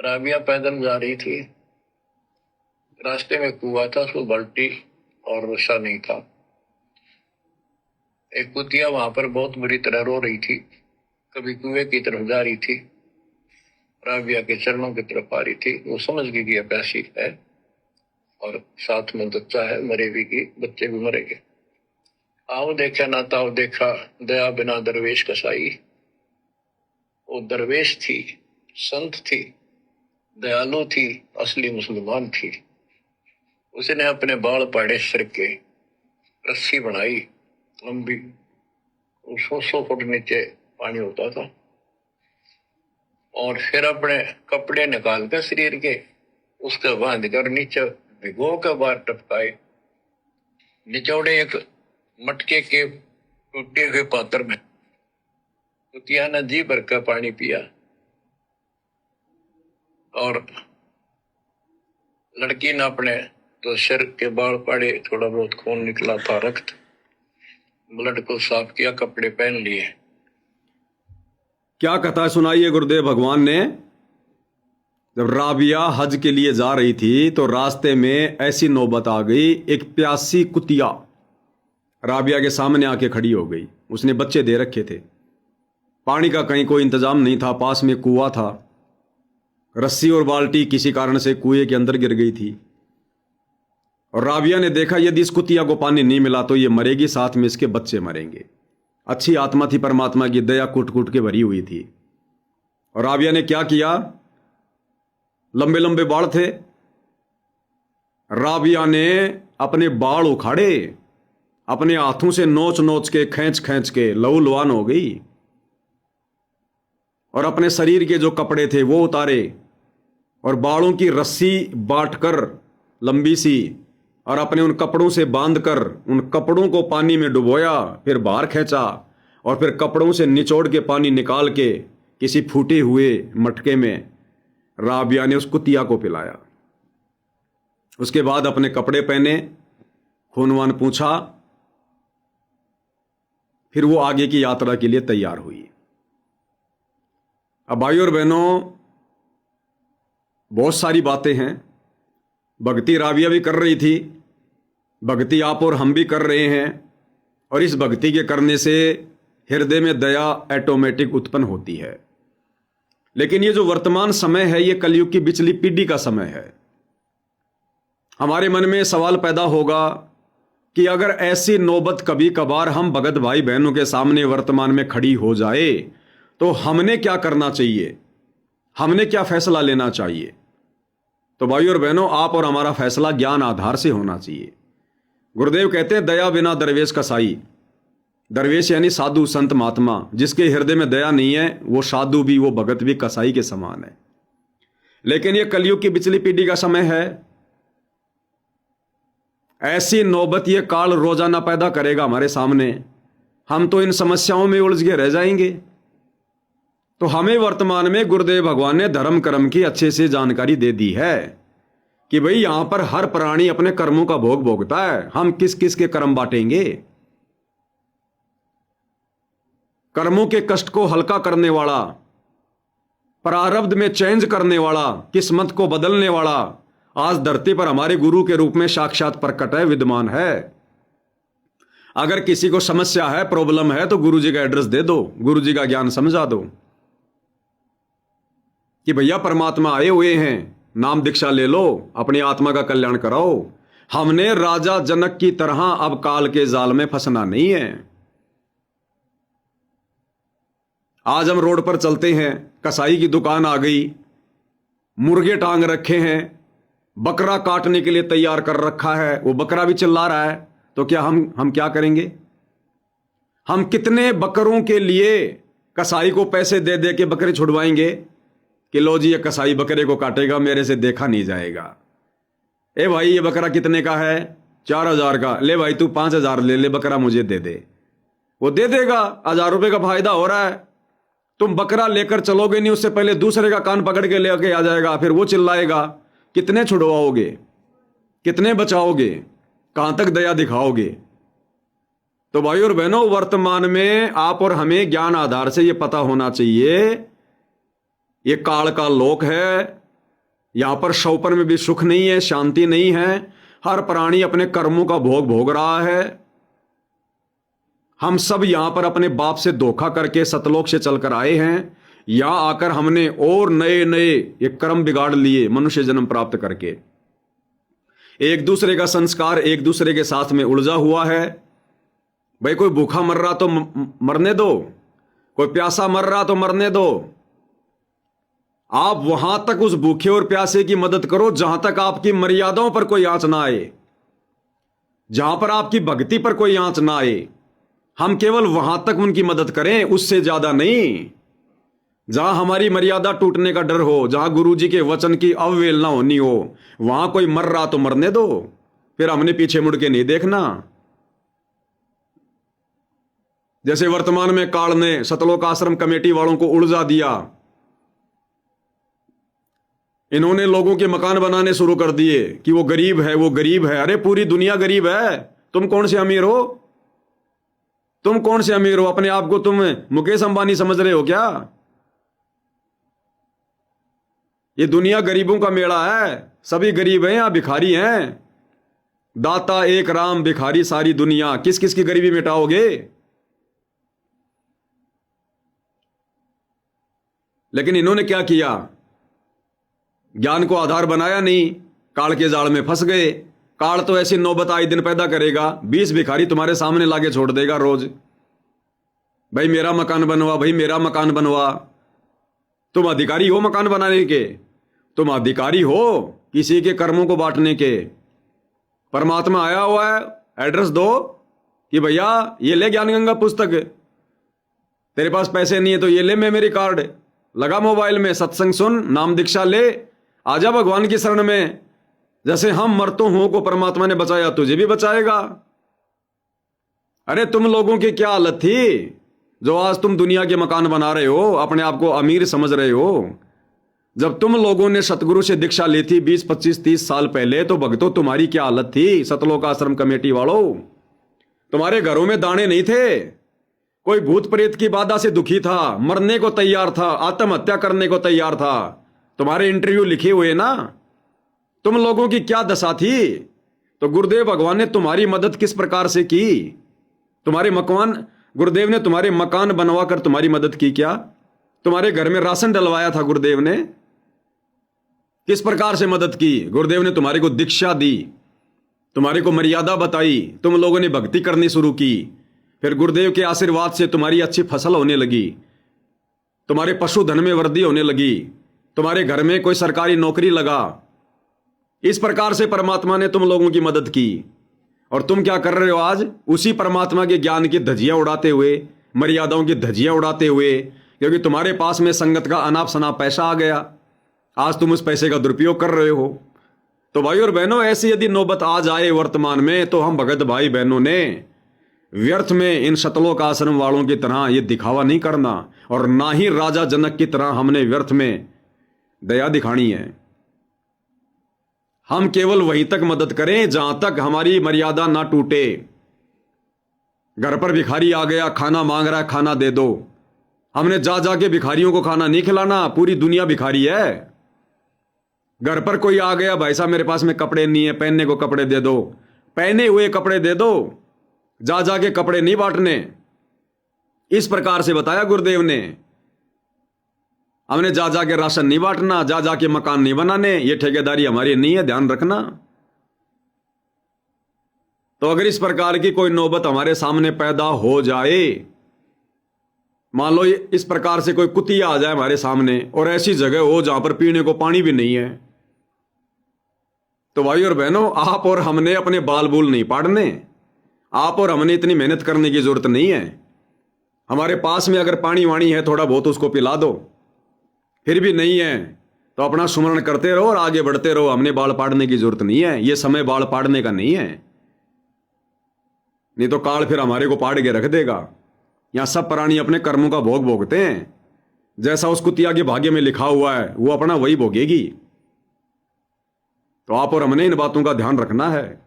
राबिया पैदल जा रही थी। रास्ते में कुआं था, उसको बाल्टी और रस्सा नहीं था। एक कुतिया वहां पर बहुत बुरी तरह रो रही थी, कभी कुएं की तरफ जा रही थी, राबिया के चरणों की तरफ आ रही थी। वो समझ गई कि प्यासी है और साथ में बच्चा है, मरेगी की बच्चे भी मरेंगे। आओ देखा ना ताओ देखा, दया बिना दरवेश कसाई। वो दरवेश थी, संत थी, दयालु थी, असली मुसलमान थी। उसने अपने बाल पाड़े सिर के, रस्सी बनाई लंबी, 100 फुट नीचे पानी होता था, और फिर अपने कपड़े निकाल कर शरीर के उसके बांध कर नीचे भिगो कर बाहर टपकाए। निचोड़े एक मटके के टूटे हुए पात्र में कुतिया ने जी भर का पानी पिया, और लड़की ने अपने तो सिर के बाल पाड़े, थोड़ा बहुत खून निकला था, रक्त, ब्लड को साफ किया, कपड़े पहन लिए। क्या कथा सुनाई है गुरुदेव भगवान ने। जब राबिया हज के लिए जा रही थी तो रास्ते में ऐसी नौबत आ गई, एक प्यासी कुतिया राबिया के सामने आके खड़ी हो गई। उसने बच्चे दे रखे थे, पानी का कहीं कोई इंतजाम नहीं था, पास में कुआं था, रस्सी और बाल्टी किसी कारण से कुएं के अंदर गिर गई थी। और राबिया ने देखा यदि इस कुतिया को पानी नहीं मिला तो ये मरेगी, साथ में इसके बच्चे मरेंगे। अच्छी आत्मा थी, परमात्मा की दया कूट कूट के भरी हुई थी। और राबिया ने क्या किया, लंबे लंबे बाल थे, राबिया ने अपने बाल उखाड़े, अपने हाथों से नोच नोच के, खींच खींच के लहू लुहान हो गई, और अपने शरीर के जो कपड़े थे वो उतारे, और बालों की रस्सी बांटकर लंबी सी, और अपने उन कपड़ों से बांधकर उन कपड़ों को पानी में डुबोया, फिर बाहर खींचा, और फिर कपड़ों से निचोड़ के पानी निकाल के किसी फूटे हुए मटके में राबिया ने उस कुतिया को पिलाया। उसके बाद अपने कपड़े पहने, खूनवान पूछा, फिर वो आगे की यात्रा के लिए तैयार हुई। अब भाइयों और बहनों, बहुत सारी बातें हैं। भक्ति राबिया भी कर रही थी, भक्ति आप और हम भी कर रहे हैं, और इस भक्ति के करने से हृदय में दया ऑटोमेटिक उत्पन्न होती है। लेकिन ये जो वर्तमान समय है, ये कलयुग की बिचली पीढ़ी का समय है। हमारे मन में सवाल पैदा होगा कि अगर ऐसी नौबत कभी कभार हम भगत भाई बहनों के सामने वर्तमान में खड़ी हो जाए तो हमने क्या करना चाहिए, हमने क्या फैसला लेना चाहिए। तो भाइयों और बहनों, आप और हमारा फैसला ज्ञान आधार से होना चाहिए। गुरुदेव कहते हैं दया बिना दरवेश कसाई। दरवेश यानी साधु संत महात्मा, जिसके हृदय में दया नहीं है वो साधु भी, वो भगत भी कसाई के समान है। लेकिन ये कलयुग की बिचली पीढ़ी का समय है। ऐसी नौबत ये काल रोजाना पैदा करेगा हमारे सामने, हम तो इन समस्याओं में उलझ के रह जाएंगे। तो हमें वर्तमान में गुरुदेव भगवान ने धर्म कर्म की अच्छे से जानकारी दे दी है कि भाई यहां पर हर प्राणी अपने कर्मों का भोग भोगता है। हम किस किस के कर्म बांटेंगे। कर्मों के कष्ट को हल्का करने वाला, प्रारब्ध में चेंज करने वाला, किस्मत को बदलने वाला आज धरती पर हमारे गुरु के रूप में साक्षात प्रकट है, विद्यमान है। अगर किसी को समस्या है, प्रॉब्लम है, तो गुरु जी का एड्रेस दे दो, गुरु जी का ज्ञान समझा दो कि भैया परमात्मा आए हुए हैं, नाम दीक्षा ले लो, अपनी आत्मा का कल्याण कराओ। हमने राजा जनक की तरह अब काल के जाल में फंसना नहीं है। आज हम रोड पर चलते हैं, कसाई की दुकान आ गई, मुर्गे टांग रखे हैं, बकरा काटने के लिए तैयार कर रखा है, वो बकरा भी चिल्ला रहा है, तो क्या हम क्या करेंगे। हम कितने बकरों के लिए कसाई को पैसे दे दे के बकरे छुड़वाएंगे कि लो जी ये कसाई बकरे को काटेगा, मेरे से देखा नहीं जाएगा। ए भाई ये बकरा कितने का है, 4,000 का, ले भाई तू 5,000 ले बकरा मुझे दे दे। वो दे देगा, 1,000 रुपए का फायदा हो रहा है। तुम बकरा लेकर चलोगे नहीं, उससे पहले दूसरे का कान पकड़ के लेके आ जाएगा, फिर वो चिल्लाएगा। कितने छुड़वाओगे, कितने बचाओगे, कहां तक दया दिखाओगे। तो भाई और बहनों, वर्तमान में आप और हमें ज्ञान आधार से यह पता होना चाहिए, ये काल का लोक है, यहां पर शवपर में भी सुख नहीं है, शांति नहीं है। हर प्राणी अपने कर्मों का भोग भोग रहा है। हम सब यहां पर अपने बाप से धोखा करके सतलोक से चलकर आए हैं। यहां आकर हमने और नए नए ये कर्म बिगाड़ लिए मनुष्य जन्म प्राप्त करके। एक दूसरे का संस्कार एक दूसरे के साथ में उलझा हुआ है। भाई कोई भूखा मर रहा तो मरने दो, कोई प्यासा मर रहा तो मरने दो। आप वहां तक उस भूखे और प्यासे की मदद करो जहां तक आपकी मर्यादाओं पर कोई आंच ना आए, जहां पर आपकी भक्ति पर कोई आंच ना आए। हम केवल वहां तक उनकी मदद करें, उससे ज्यादा नहीं। जहां हमारी मर्यादा टूटने का डर हो, जहां गुरु जी के वचन की अवहेलना होनी हो, वहां कोई मर रहा तो मरने दो, फिर हमने पीछे मुड़ के नहीं देखना। जैसे वर्तमान में काल ने सतलोक आश्रम कमेटी वालों को उलझा दिया। इन्होंने लोगों के मकान बनाने शुरू कर दिए कि वो गरीब है, वो गरीब है। अरे पूरी दुनिया गरीब है, तुम कौन से अमीर हो? तुम कौन से अमीर हो? अपने आप को तुम मुकेश अंबानी समझ रहे हो क्या? ये दुनिया गरीबों का मेला है, सभी गरीब हैं या भिखारी हैं। दाता एक राम, भिखारी सारी दुनिया। किस किस की गरीबी मिटाओगे? लेकिन इन्होंने क्या किया? ज्ञान को आधार बनाया नहीं, काल के जाल में फंस गए। काल तो ऐसी नौबत आए दिन पैदा करेगा, 20 भिखारी तुम्हारे सामने लाके छोड़ देगा रोज। भाई मेरा मकान बनवा, भाई मेरा मकान बनवा। तुम अधिकारी हो मकान बनाने के, तुम अधिकारी हो किसी के कर्मों को बांटने के। परमात्मा आया हुआ है, एड्रेस दो कि भैया ये ले ज्ञान गंगा पुस्तक। तेरे पास पैसे नहीं है तो ये ले मेमोरी कार्ड लगा मोबाइल में, सत्संग सुन, नाम दीक्षा ले, आजा भगवान की शरण में। जैसे हम मरतों हो को परमात्मा ने बचाया, तुझे भी बचाएगा। अरे तुम लोगों की क्या हालत थी जो आज तुम दुनिया के मकान बना रहे हो, अपने आप को अमीर समझ रहे हो। जब तुम लोगों ने सतगुरु से दीक्षा ली थी 20, 25, 30 साल पहले, तो भक्तों तुम्हारी क्या हालत थी? सतलोक आश्रम कमेटी वालों, तुम्हारे घरों में दाने नहीं थे। कोई भूत प्रेत की बाधा से दुखी था, मरने को तैयार था, आत्महत्या करने को तैयार था। तुम्हारे इंटरव्यू लिखे हुए ना। तुम लोगों की क्या दशा थी? तो गुरुदेव भगवान ने तुम्हारी मदद किस प्रकार से की? तुम्हारे मकान, गुरुदेव ने तुम्हारे मकान बनवा कर तुम्हारी मदद की क्या? तुम्हारे घर में राशन डलवाया था गुरुदेव ने? किस प्रकार से मदद की? गुरुदेव ने तुम्हारे को दीक्षा दी, तुम्हारे को मर्यादा बताई, तुम लोगों ने भक्ति करनी शुरू की। फिर गुरुदेव के आशीर्वाद से तुम्हारी अच्छी फसल होने लगी, तुम्हारे पशुधन में वृद्धि होने लगी, तुम्हारे घर में कोई सरकारी नौकरी लगा। इस प्रकार से परमात्मा ने तुम लोगों की मदद की। और तुम क्या कर रहे हो आज? उसी परमात्मा के ज्ञान की धज्जियां उड़ाते हुए, मर्यादाओं की धज्जियां उड़ाते हुए, क्योंकि तुम्हारे पास में संगत का अनाप शनाप पैसा आ गया, आज तुम उस पैसे का दुरुपयोग कर रहे हो। तो भाई और बहनों, ऐसी यदि नौबत आ जाए वर्तमान में, तो हम भगत भाई बहनों ने व्यर्थ में इन सतलोक आश्रम वालों की तरह ये दिखावा नहीं करना, और ना ही राजा जनक की तरह हमने व्यर्थ में दया दिखानी है। हम केवल वहीं तक मदद करें जहां तक हमारी मर्यादा ना टूटे। घर पर भिखारी आ गया, खाना मांग रहा है, खाना दे दो। हमने जा जाके भिखारियों को खाना नहीं खिलाना, पूरी दुनिया भिखारी है। घर पर कोई आ गया, भाई साहब मेरे पास में कपड़े नहीं है, पहनने को कपड़े दे दो, पहने हुए कपड़े दे दो, जा जाके कपड़े नहीं बांटने। इस प्रकार से बताया गुरुदेव ने। हमने जा जाके राशन नहीं बांटना, जा जाके मकान नहीं बनाने, ये ठेकेदारी हमारी नहीं है, ध्यान रखना। तो अगर इस प्रकार की कोई नौबत हमारे सामने पैदा हो जाए, मान लो इस प्रकार से कोई कुतिया आ जाए हमारे सामने, और ऐसी जगह हो जहां पर पीने को पानी भी नहीं है, तो भाई और बहनों, आप और हमने अपने बाल बूल नहीं पाड़ने। आप और हमने इतनी मेहनत करने की जरूरत नहीं है। हमारे पास में अगर पानी वाणी है थोड़ा बहुत, उसको पिला दो। फिर भी नहीं है तो अपना सुमरण करते रहो और आगे बढ़ते रहो। हमने बाल पाड़ने की जरूरत नहीं है, ये समय बाल पाड़ने का नहीं है। नहीं तो काल फिर हमारे को पाड़ के रख देगा। यहां सब प्राणी अपने कर्मों का भोग भोगते हैं। जैसा उस कुतिया के भाग्य में लिखा हुआ है वो अपना वही भोगेगी। तो आप और हमने इन बातों का ध्यान रखना है।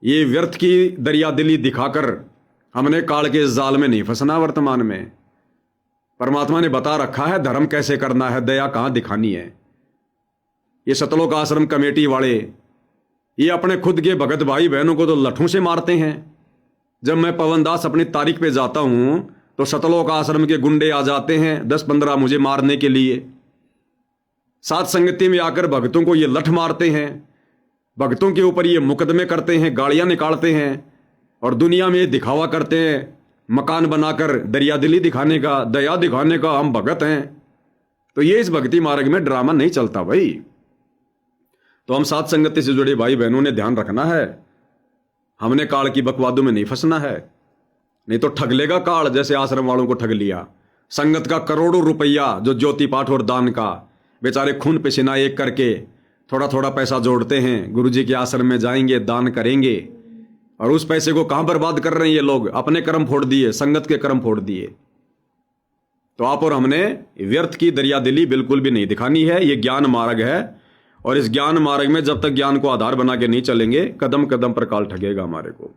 ये व्यर्थ की दरिया दिली दिखाकर हमने काल के इस जाल में नहीं फंसना। वर्तमान में परमात्मा ने बता रखा है धर्म कैसे करना है, दया कहां दिखानी है। ये सतलोक आश्रम कमेटी वाले ये अपने खुद के भगत भाई बहनों को तो लठों से मारते हैं। जब मैं पवन दास अपनी तारीख पे जाता हूं तो सतलोक आश्रम के गुंडे आ जाते हैं 10-15 मुझे मारने के लिए। साथ संगति में आकर भक्तों को ये लठ मारते हैं, भक्तों के ऊपर ये मुकदमे करते हैं, गाड़ियां निकालते हैं और दुनिया में दिखावा करते हैं, मकान बनाकर दरियादिली दिखाने का, दया दिखाने का, हम भगत हैं। तो ये इस भक्ति मार्ग में ड्रामा नहीं चलता भाई। तो हम साथ संगति से जुड़े भाई बहनों ने ध्यान रखना है, हमने काल की बकवादों में नहीं फंसना है, नहीं तो ठग लेगा काल, जैसे आश्रम वालों को ठग लिया। संगत का करोड़ों रुपया जो ज्योति पाठ और दान का, बेचारे खून पसीना एक करके थोड़ा थोड़ा पैसा जोड़ते हैं, गुरुजी के आश्रम में जाएंगे, दान करेंगे और उस पैसे को कहां बर्बाद कर रहे हैं ये लोग? अपने कर्म फोड़ दिए, संगत के कर्म फोड़ दिए। तो आप और हमने व्यर्थ की दरियादिली बिल्कुल भी नहीं दिखानी है। ये ज्ञान मार्ग है और इस ज्ञान मार्ग में जब तक ज्ञान को आधार बना के नहीं चलेंगे, कदम कदम पर काल ठगेगा हमारे को।